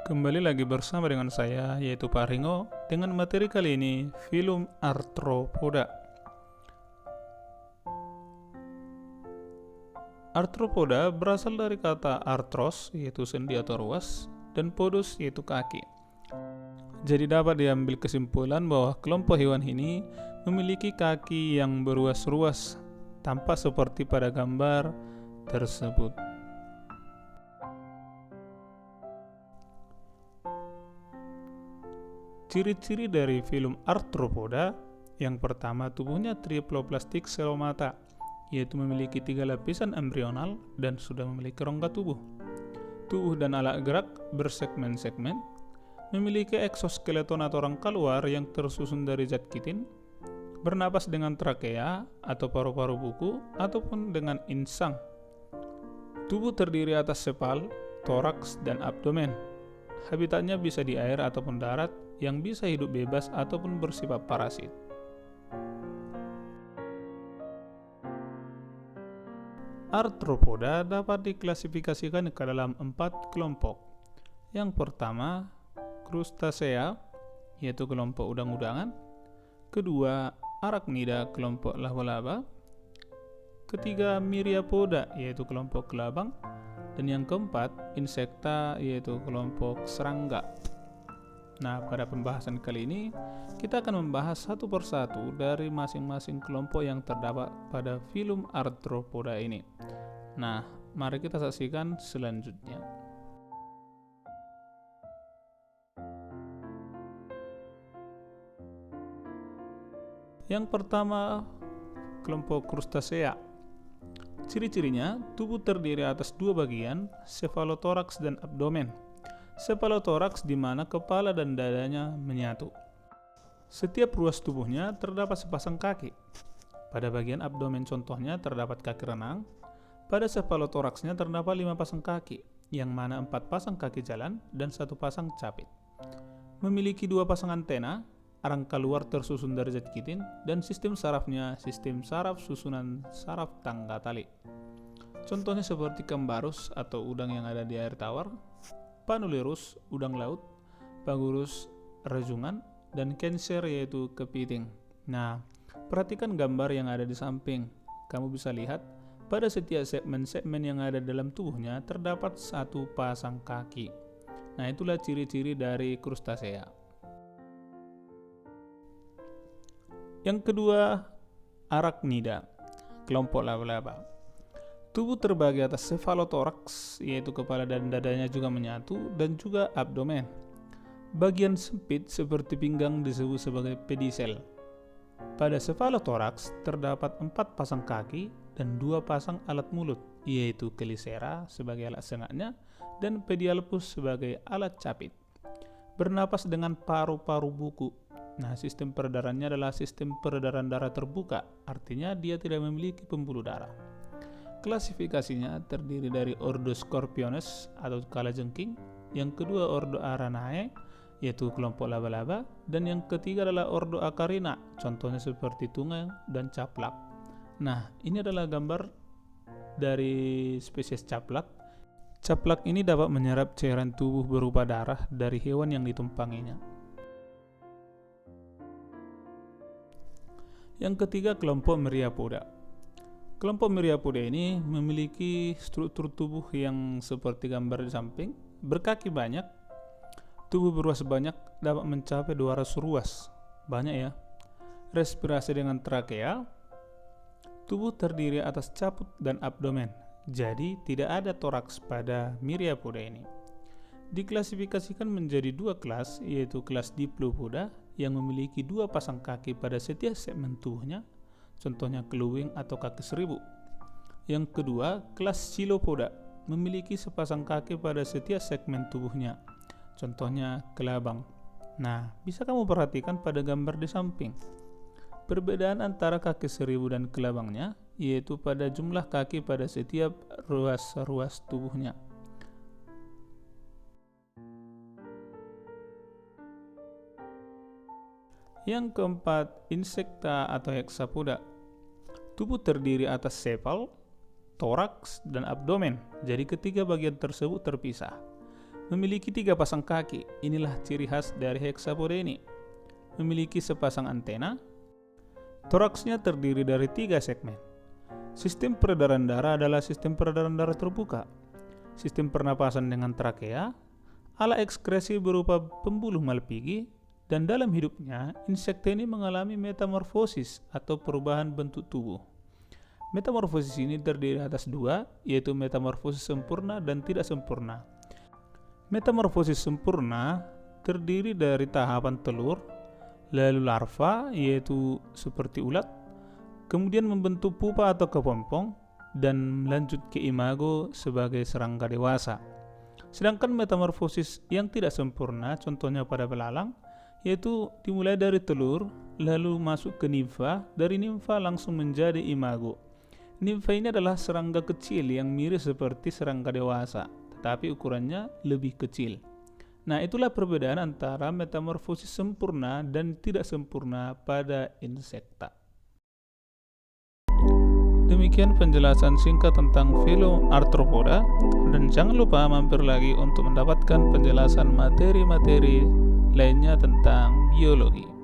Kembali lagi bersama dengan saya, yaitu Pak Ringo, dengan materi kali ini, filum Arthropoda. Arthropoda berasal dari kata arthros, yaitu sendi atau ruas, dan podos, yaitu kaki. Jadi dapat diambil kesimpulan bahwa kelompok hewan ini memiliki kaki yang beruas-ruas, tampak seperti pada gambar tersebut. Ciri-ciri dari filum Arthropoda, yang pertama tubuhnya triploplastik selomata, yaitu memiliki 3 lapisan embrional dan sudah memiliki rongga tubuh. Tubuh dan alat gerak bersegmen-segmen, memiliki eksoskeleton atau rangka luar yang tersusun dari zat kitin, bernapas dengan trakea atau paru-paru buku ataupun dengan insang. Tubuh terdiri atas sepal, toraks, dan abdomen. Habitatnya bisa di air ataupun darat, yang bisa hidup bebas ataupun bersifat parasit. Arthropoda dapat diklasifikasikan ke dalam 4 kelompok. Yang pertama, Crustacea, yaitu kelompok udang-udangan. Kedua, Arachnida, kelompok laba-laba. Ketiga, Myriapoda, yaitu kelompok kelabang. Dan yang keempat, Insecta, yaitu kelompok serangga. Nah, pada pembahasan kali ini, kita akan membahas satu persatu dari masing-masing kelompok yang terdapat pada filum Arthropoda ini. Nah, mari kita saksikan selanjutnya. Yang pertama, kelompok Crustacea. Ciri-cirinya, tubuh terdiri atas 2 bagian, cephalothoraks dan abdomen. Cephalothoraks di mana kepala dan dadanya menyatu. Setiap ruas tubuhnya terdapat sepasang kaki. Pada bagian abdomen contohnya terdapat kaki renang. Pada cephalothoraksnya terdapat 5 pasang kaki, yang mana 4 pasang kaki jalan dan 1 pasang capit. Memiliki 2 pasang antena, rangka luar tersusun dari zat kitin, dan sistem sarafnya sistem saraf susunan saraf tangga tali. Contohnya seperti Cambarus atau udang yang ada di air tawar, Panulirus, udang laut, Pagurus, rajungan, dan Cancer, yaitu kepiting. Nah, perhatikan gambar yang ada di samping. Kamu bisa lihat, pada setiap segmen-segmen yang ada dalam tubuhnya terdapat 1 pasang kaki. Nah, itulah ciri-ciri dari Crustacea. Yang kedua, Arachnida, kelompok laba-laba. Tubuh terbagi atas cephalothorax, yaitu kepala dan dadanya juga menyatu, dan juga abdomen. Bagian sempit seperti pinggang disebut sebagai pedicel. Pada cephalothorax terdapat 4 pasang kaki dan 2 pasang alat mulut, yaitu chelicera sebagai alat sengaknya dan pedialpus sebagai alat capit. Bernapas dengan paru-paru buku. Nah, sistem peredarannya adalah sistem peredaran darah terbuka, artinya dia tidak memiliki pembuluh darah. Klasifikasinya terdiri dari ordo Scorpionus atau kalajengking, yang kedua ordo Aranae, yaitu kelompok laba-laba, dan yang ketiga adalah ordo Acarina, contohnya seperti tunggang dan caplak. Nah, ini adalah gambar dari spesies caplak. Caplak ini dapat menyerap cairan tubuh berupa darah dari hewan yang ditumpanginya. Yang ketiga, kelompok Myriapoda. Kelompok Myriapoda ini memiliki struktur tubuh yang seperti gambar di samping, berkaki banyak, tubuh beruas banyak, dapat mencapai 200 ruas. Banyak ya. Respirasi dengan trakea. Tubuh terdiri atas caput dan abdomen. Jadi tidak ada toraks pada Myriapoda ini. Diklasifikasikan menjadi 2 kelas, yaitu kelas Diplopoda yang memiliki 2 pasang kaki pada setiap segmen tubuhnya, contohnya keluwing atau kaki seribu. Yang kedua, kelas Chilopoda memiliki sepasang kaki pada setiap segmen tubuhnya, contohnya kelabang. Nah, bisa kamu perhatikan pada gambar di samping. Perbedaan antara kaki seribu dan kelabangnya yaitu pada jumlah kaki pada setiap ruas-ruas tubuhnya. Yang keempat, Insecta atau Hexapoda. Tubuh terdiri atas sepal, toraks, dan abdomen. Jadi ketiga bagian tersebut terpisah. Memiliki 3 pasang kaki. Inilah ciri khas dari hexapoda ini. Memiliki sepasang antena. Toraksnya terdiri dari 3 segmen. Sistem peredaran darah adalah sistem peredaran darah terbuka. Sistem pernapasan dengan trakea, alat ekskresi berupa pembuluh malpighi, dan dalam hidupnya, insekta ini mengalami metamorfosis atau perubahan bentuk tubuh. Metamorfosis ini terdiri atas 2, yaitu metamorfosis sempurna dan tidak sempurna. Metamorfosis sempurna terdiri dari tahapan telur, lalu larva, yaitu seperti ulat, kemudian membentuk pupa atau kepompong, dan lanjut ke imago sebagai serangga dewasa. Sedangkan metamorfosis yang tidak sempurna, contohnya pada belalang, yaitu dimulai dari telur, lalu masuk ke nimfa, dari nimfa langsung menjadi imago. Nimfa ini adalah serangga kecil yang mirip seperti serangga dewasa, tetapi ukurannya lebih kecil. Nah, itulah perbedaan antara metamorfosis sempurna dan tidak sempurna pada insekta. Demikian penjelasan singkat tentang filum Arthropoda, dan jangan lupa mampir lagi untuk mendapatkan penjelasan materi-materi lainnya tentang biologi.